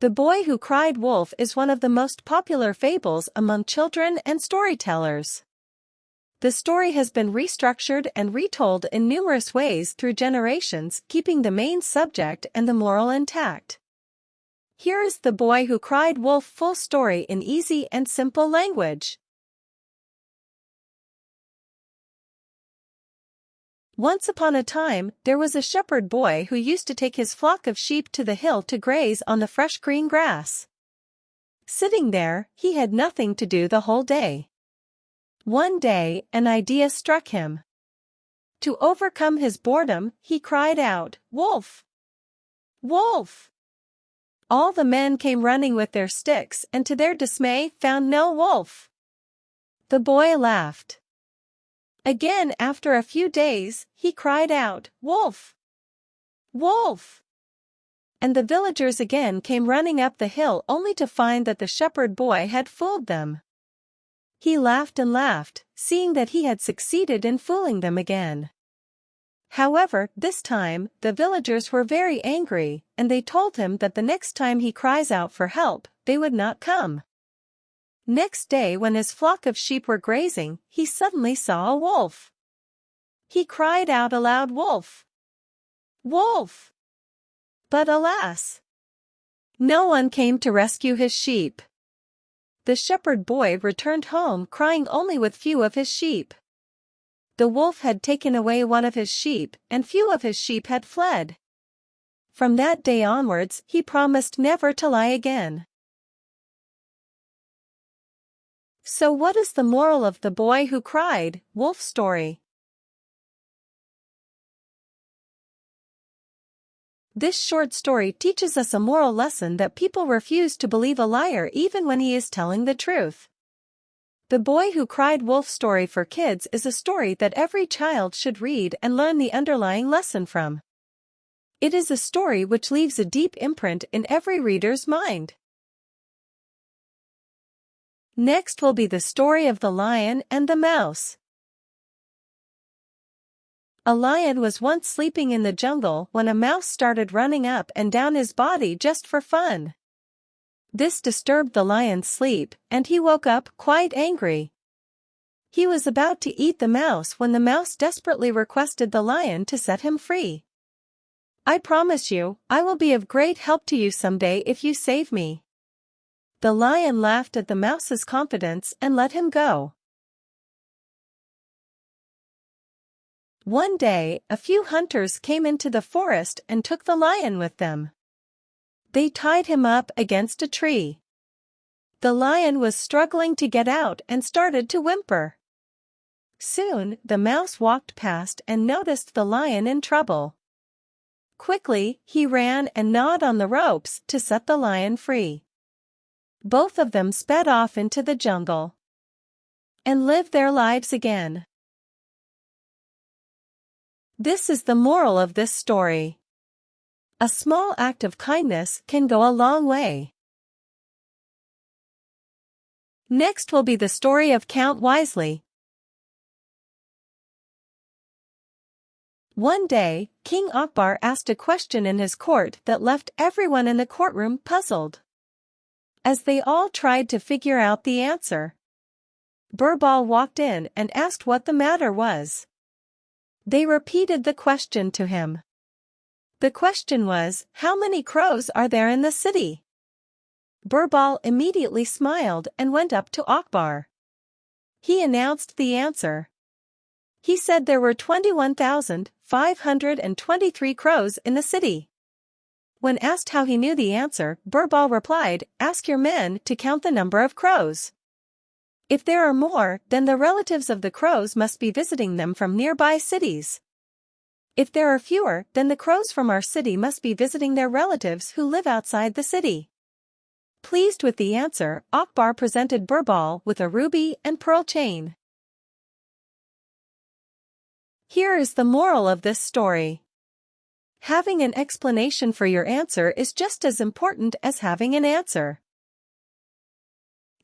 The Boy Who Cried Wolf is one of the most popular fables among children and storytellers. The story has been restructured and retold in numerous ways through generations, keeping the main subject and the moral intact. Here is The Boy Who Cried Wolf full story in easy and simple language. Once upon a time, there was a shepherd boy who used to take his flock of sheep to the hill to graze on the fresh green grass. Sitting there, he had nothing to do the whole day. One day, an idea struck him. To overcome his boredom, he cried out, "Wolf! Wolf!" All the men came running with their sticks and to their dismay found no wolf. The boy laughed. Again, after a few days, he cried out, "Wolf! Wolf!" And the villagers again came running up the hill only to find that the shepherd boy had fooled them. He laughed and laughed, seeing that he had succeeded in fooling them again. However, this time, the villagers were very angry, and they told him that the next time he cries out for help, they would not come. Next day, when his flock of sheep were grazing, he suddenly saw a wolf. He cried out aloud, "Wolf! Wolf!" But alas! No one came to rescue his sheep. The shepherd boy returned home crying only with few of his sheep. The wolf had taken away one of his sheep, and few of his sheep had fled. From that day onwards, he promised never to lie again. So what is the moral of The Boy Who Cried Wolf story? This short story teaches us a moral lesson that people refuse to believe a liar even when he is telling the truth. The Boy Who Cried Wolf story for kids is a story that every child should read and learn the underlying lesson from. It is a story which leaves a deep imprint in every reader's mind. Next will be the story of the Lion and the Mouse. A lion was once sleeping in the jungle when a mouse started running up and down his body just for fun. This disturbed the lion's sleep, and he woke up quite angry. He was about to eat the mouse when the mouse desperately requested the lion to set him free. "I promise you, I will be of great help to you someday if you save me." The lion laughed at the mouse's confidence and let him go. One day, a few hunters came into the forest and took the lion with them. They tied him up against a tree. The lion was struggling to get out and started to whimper. Soon, the mouse walked past and noticed the lion in trouble. Quickly, he ran and gnawed on the ropes to set the lion free. Both of them sped off into the jungle and lived their lives again. This is the moral of this story. A small act of kindness can go a long way. Next will be the story of Count Wisely. One day, King Akbar asked a question in his court that left everyone in the courtroom puzzled. As they all tried to figure out the answer, Birbal walked in and asked what the matter was. They repeated the question to him. The question was, "How many crows are there in the city?" Birbal immediately smiled and went up to Akbar. He announced the answer. He said there were 21,523 crows in the city. When asked how he knew the answer, Birbal replied, "Ask your men to count the number of crows. If there are more, then the relatives of the crows must be visiting them from nearby cities. If there are fewer, then the crows from our city must be visiting their relatives who live outside the city." Pleased with the answer, Akbar presented Birbal with a ruby and pearl chain. Here is the moral of this story. Having an explanation for your answer is just as important as having an answer.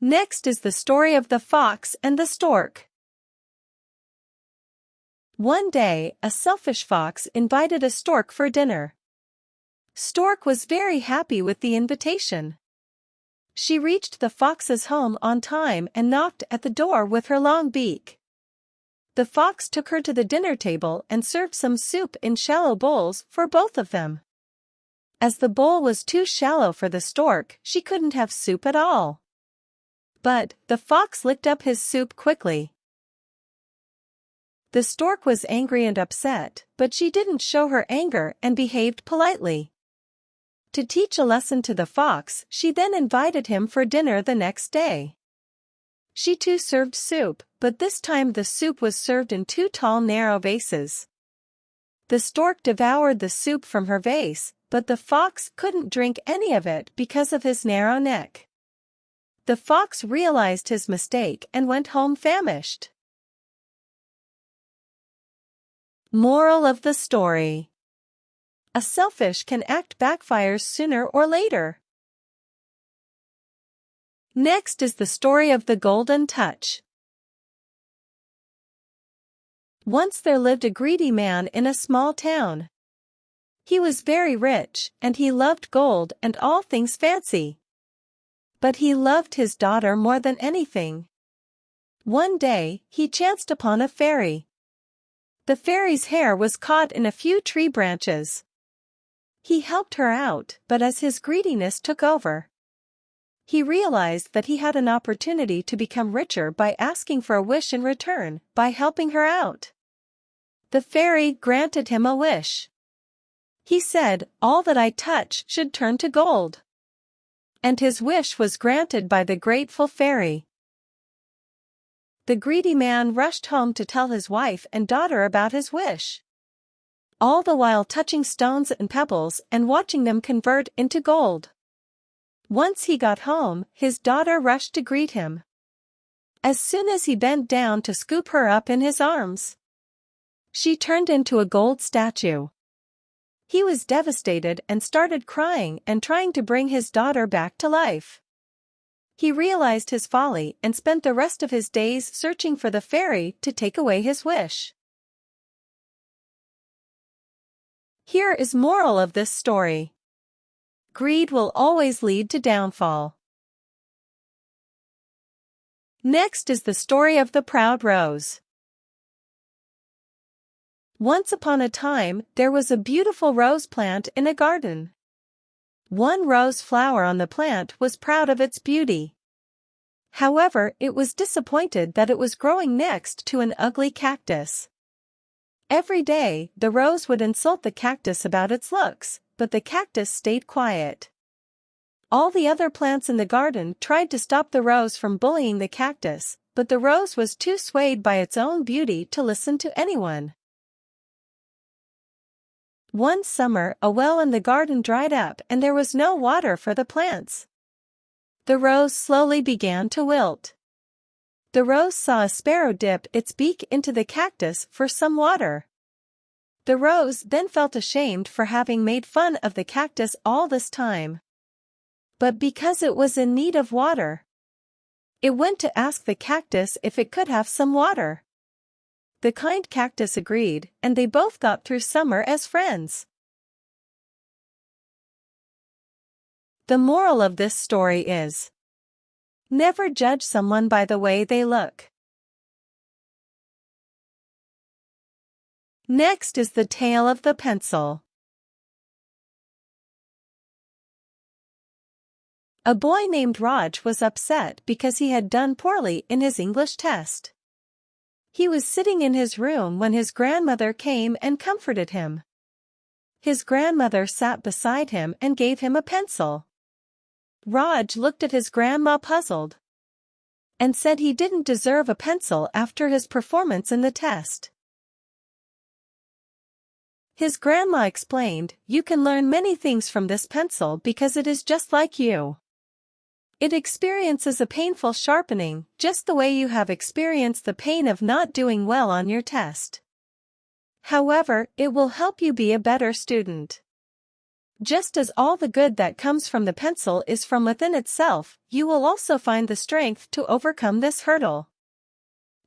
Next is the story of the Fox and the Stork. One day, a selfish fox invited a stork for dinner. Stork was very happy with the invitation. She reached the fox's home on time and knocked at the door with her long beak. The fox took her to the dinner table and served some soup in shallow bowls for both of them. As the bowl was too shallow for the stork, she couldn't have soup at all. But the fox licked up his soup quickly. The stork was angry and upset, but she didn't show her anger and behaved politely. To teach a lesson to the fox, she then invited him for dinner the next day. She too served soup, but this time the soup was served in two tall narrow vases. The stork devoured the soup from her vase, but the fox couldn't drink any of it because of his narrow neck. The fox realized his mistake and went home famished. Moral of the story: a selfish can act backfires sooner or later. Next is the story of the Golden Touch. Once there lived a greedy man in a small town. He was very rich, and he loved gold and all things fancy. But he loved his daughter more than anything. One day, he chanced upon a fairy. The fairy's hair was caught in a few tree branches. He helped her out, but as his greediness took over, he realized that he had an opportunity to become richer by asking for a wish in return, by helping her out. The fairy granted him a wish. He said, "All that I touch should turn to gold." And his wish was granted by the grateful fairy. The greedy man rushed home to tell his wife and daughter about his wish, all the while touching stones and pebbles and watching them convert into gold. Once he got home, his daughter rushed to greet him. As soon as he bent down to scoop her up in his arms, she turned into a gold statue. He was devastated and started crying and trying to bring his daughter back to life. He realized his folly and spent the rest of his days searching for the fairy to take away his wish. Here is moral of this story: greed will always lead to downfall. Next is the story of the proud rose. Once upon a time, there was a beautiful rose plant in a garden. One rose flower on the plant was proud of its beauty. However, it was disappointed that it was growing next to an ugly cactus. Every day, the rose would insult the cactus about its looks, but the cactus stayed quiet. All the other plants in the garden tried to stop the rose from bullying the cactus, but the rose was too swayed by its own beauty to listen to anyone. One summer, a well in the garden dried up and there was no water for the plants. The rose slowly began to wilt. The rose saw a sparrow dip its beak into the cactus for some water. The rose then felt ashamed for having made fun of the cactus all this time. But because it was in need of water, it went to ask the cactus if it could have some water. The kind cactus agreed, and they both got through summer as friends. The moral of this story is: never judge someone by the way they look. Next is the tale of the pencil. A boy named Raj was upset because he had done poorly in his English test. He was sitting in his room when his grandmother came and comforted him. His grandmother sat beside him and gave him a pencil. Raj looked at his grandma puzzled and said he didn't deserve a pencil after his performance in the test. His grandma explained, "You can learn many things from this pencil because it is just like you. It experiences a painful sharpening, just the way you have experienced the pain of not doing well on your test. However, it will help you be a better student. Just as all the good that comes from the pencil is from within itself, you will also find the strength to overcome this hurdle.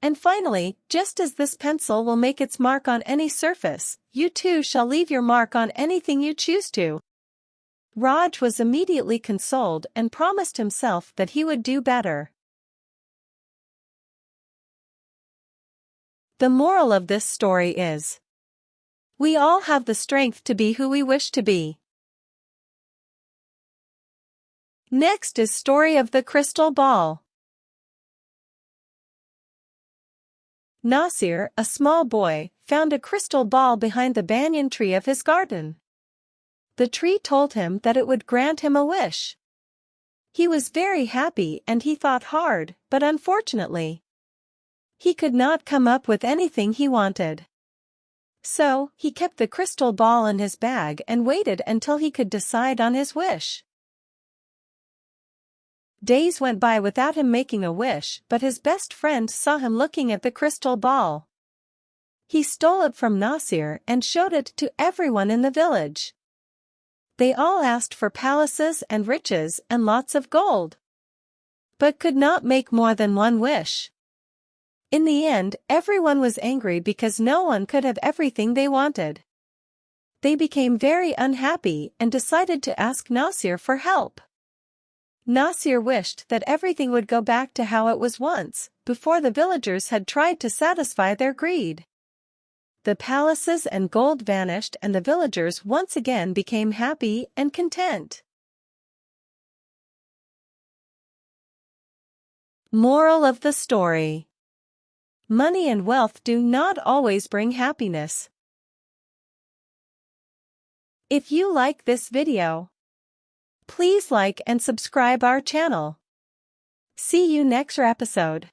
And finally, just as this pencil will make its mark on any surface, you too shall leave your mark on anything you choose to." Raj was immediately consoled and promised himself that he would do better. The moral of this story is: we all have the strength to be who we wish to be. Next is story of the crystal ball. Nasir, a small boy, found a crystal ball behind the banyan tree of his garden. The tree told him that it would grant him a wish. He was very happy and he thought hard, but unfortunately, he could not come up with anything he wanted. So, he kept the crystal ball in his bag and waited until he could decide on his wish. Days went by without him making a wish, but his best friend saw him looking at the crystal ball. He stole it from Nasir and showed it to everyone in the village. They all asked for palaces and riches and lots of gold, but could not make more than one wish. In the end, everyone was angry because no one could have everything they wanted. They became very unhappy and decided to ask Nasir for help. Nasir wished that everything would go back to how it was once, before the villagers had tried to satisfy their greed. The palaces and gold vanished and the villagers once again became happy and content. Moral of the story: money and wealth do not always bring happiness. If you like this video, please like and subscribe our channel. See you next episode.